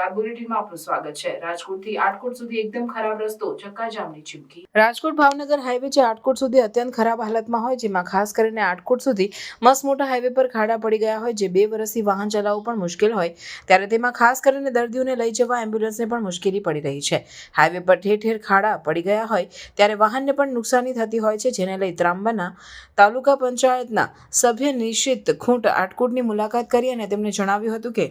નમસ્કાર, બુલેટિનમાં આપનું સ્વાગત છે। રાજકોટથી આટકોટ સુધી એકદમ ખરાબ રસ્તો, ચક્કાજામની ચીમકી। રાજકોટ ભાવનગર હાઈવે જે આટકોટ સુધી અત્યંત ખરાબ હાલતમાં હોય, જેમાં ખાસ કરીને આટકોટ સુધી મસ્ત મોટા હાઈવે પર ખાડા પડી ગયા હોય, જે 2 વર્ષથી વાહન ચલાવવું પણ મુશ્કેલ હોય, ત્યારે તેમાં ખાસ કરીને દર્દીઓને લઈ જવા એમ્બ્યુલન્સને પણ મુશ્કેલી પડી રહી છે। હાઈવે પર ઠેર ઠેર ખાડા પડી ગયા હોય ત્યારે વાહનને પણ નુકસાની થતી હોય છે, જેને લઈ ત્રાંબાના તાલુકા પંચાયતના સભ્ય નિશિત ખૂંટ આટકોટની મુલાકાત કરી અને તેમણે જણાવ્યું હતું કે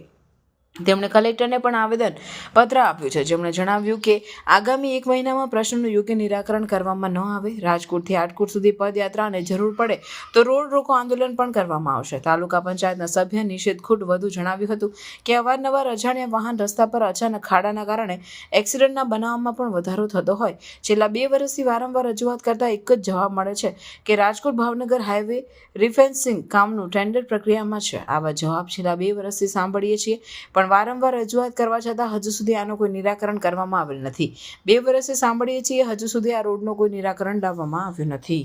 તેમણે કલેક્ટરને પણ આવેદન પત્ર આપ્યું છે, જેમણે જણાવ્યું કે આગામી 1 મહિનામાં પ્રશ્નનું યોગ્ય નિરાકરણ કરવામાં ન આવે, રાજકોટથી આટકોટ સુધી પદયાત્રા અને જરૂર પડે તો રોડ રોકો આંદોલન પણ કરવામાં આવશે। તાલુકા પંચાયતના સભ્ય નિશિત ખૂંટ વધુ જણાવ્યું હતું કે અવારનવાર અજાણ્યા વાહન રસ્તા પર અચાનક ખાડાના કારણે એક્સિડન્ટના બનાવમાં પણ વધારો થતો હોય। છેલ્લા 2 વર્ષથી વારંવાર રજૂઆત કરતા એક જ જવાબ મળે છે કે રાજકોટ ભાવનગર હાઈવે રિફેન્સિંગ કામનું ટેન્ડર પ્રક્રિયામાં છે। આવા જવાબ છેલ્લા 2 વર્ષથી સાંભળીએ છીએ, પણ વારંવાર રજૂઆત કરવા છતાં હજુ સુધી આનો કોઈ નિરાકરણ કરવામાં આવેલ નથી। 2 વર્ષથી સાંભળીએ છીએ, હજુ સુધી આ રોડનો કોઈ નિરાકરણ લાવવામાં આવ્યું નથી।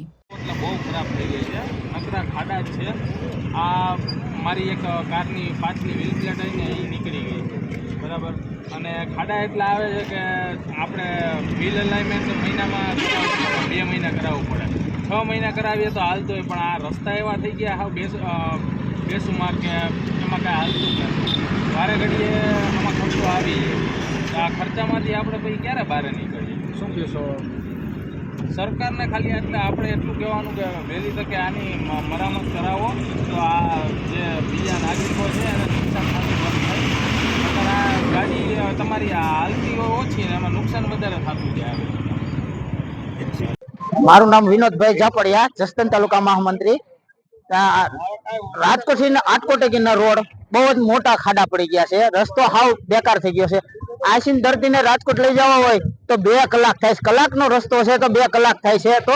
બહુ ખરાબ થઈ ગઈ છે, નકરા ખાડા જ છે। આ મારી એક કારની પાછલી વ્હીલ પ્લેટ આવીને એ નીકળી ગઈ છે, બરાબર। અને ખાડા એટલા આવે છે કે આપણે વ્હીલ અલાઇનમેન્ટ મહિનામાં કરાવવું, 2 મહિના કરાવવું પડે, 6 મહિના કરાવીએ તો હાલતો હોય, પણ આ રસ્તા એવા થઈ ગયા હાવ બેસુમાર કે એમાં કાંઈ હાલતું જ નથી। વારે ઘડીએ આમાં ખર્ચો આવી, આ ખર્ચામાંથી આપણે પછી ક્યારે બહાર નીકળીએ? શું કહેશો સરકારને? ખાલી એટલે આપણે એટલું કહેવાનું કે વહેલી તકે આની મરામત કરાવો, તો આ જે બીજા નાગરિકો છે એને નુકસાન થતું બંધ થાય। પણ આ ગાડી તમારી હાલતી ઓછી ને એમાં નુકસાન વધારે થતું જાય। મારું નામ વિનોદભાઈ જાપડિયા, જસદણ તાલુકા મહામંત્રી। રાજકોટ થી આટકોટ રોડ બહુ જ મોટા ખાડા પડી ગયા છે, રસ્તો હાવ બેકાર થઈ ગયો છે। આઈસીન દર્દીને રાજકોટ લઈ જવા હોય તો 2 કલાક થાય છે, કલાકનો રસ્તો છે તો 2 કલાક થાય છે, તો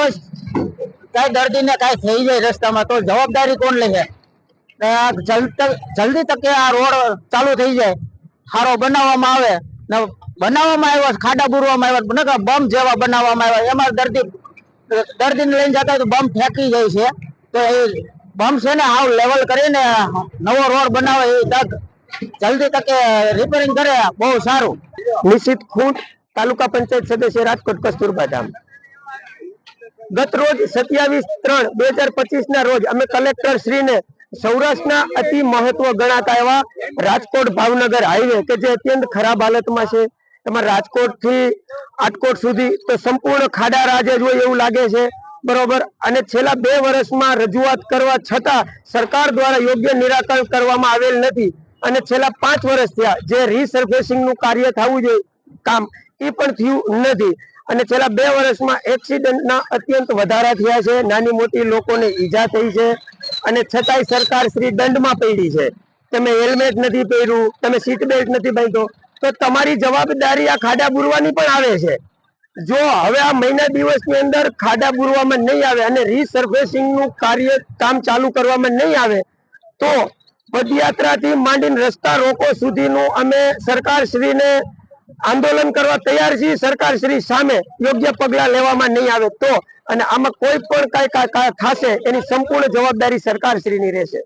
કઈ દર્દીને કઈ થઈ જાય રસ્તામાં તો જવાબદારી કોણ લે છે? જલ્દી તકે આ રોડ ચાલુ થઈ જાય, સારો બનાવવામાં આવે ને બનાવવામાં આવ્યો, ખાડા બુરવામાં આવ્યા, બમ જેવા બનાવવામાં આવ્યા, એમાં દર્દીને લઈને જતા તો બમ ફેંકી જાય છે, તો એ બમ છે ને હાવ લેવલ કરીને નવો રોડ બનાવે, એ જલ્દી તકે રિપેરિંગ કરે, બહુ સારું। નિશિત ખૂંટ, તાલુકા પંચાયત સદસ્ય, રાજકોટ કસ્તુરબા ધામ। ગત રોજ 27/3/2025 ના રોજ અમે કલેક્ટર શ્રીને સૌરાષ્ટ્રના અતિ મહત્વ ગણાતા એવા રાજકોટ ભાવનગર હાઈવે કે જે અત્યંત ખરાબ હાલતમાં છે, એમાં રાજકોટ થી આટકોટ સુધી તો સંપૂર્ણ ખાડા રાજ જ હોય એવું લાગે છે, બરોબર। અને છેલ્લા 2 વર્ષમાં રજૂઆત કરવા છતાં સરકાર દ્વારા યોગ્ય નિરાકરણ કરવામાં આવેલ નથી, અને છેલ્લા 5 વર્ષ થયા જે રીસર્ફેસિંગ નું કાર્ય થવું જોઈએ કામ, એ પણ થયું નથી। અને છેલ્લા 2 વર્ષમાં એક્સિડન્ટના અત્યંત વધારા થયા છે, નાની મોટી લોકોને ઈજા થઈ છે, અને છતાંય સરકાર શ્રી દંડમાં પડી છે। તમે હેલ્મેટ નથી પહેર્યું, તમે સીટ બેલ્ટ નથી બાંધ્યો, તો તમારી જવાબદારી આ ખાડા બુરવાની પણ આવે છે। જો હવે આ મહિના દિવસની અંદર ખાડા બુરવામાં નહીં આવે અને રીસર્ફેસિંગ નું કામ ચાલુ કરવામાં નહીં આવે તો પદયાત્રાથી માંડીને રસ્તા રોકો સુધીનું અમે સરકારશ્રીને આંદોલન કરવા તૈયાર છીએ। સરકારશ્રી સામે યોગ્ય પગલાં લેવામાં નહીં આવે તો, અને આમાં કોઈ પણ કઈ થશે એની સંપૂર્ણ જવાબદારી સરકારશ્રીની રહેશે।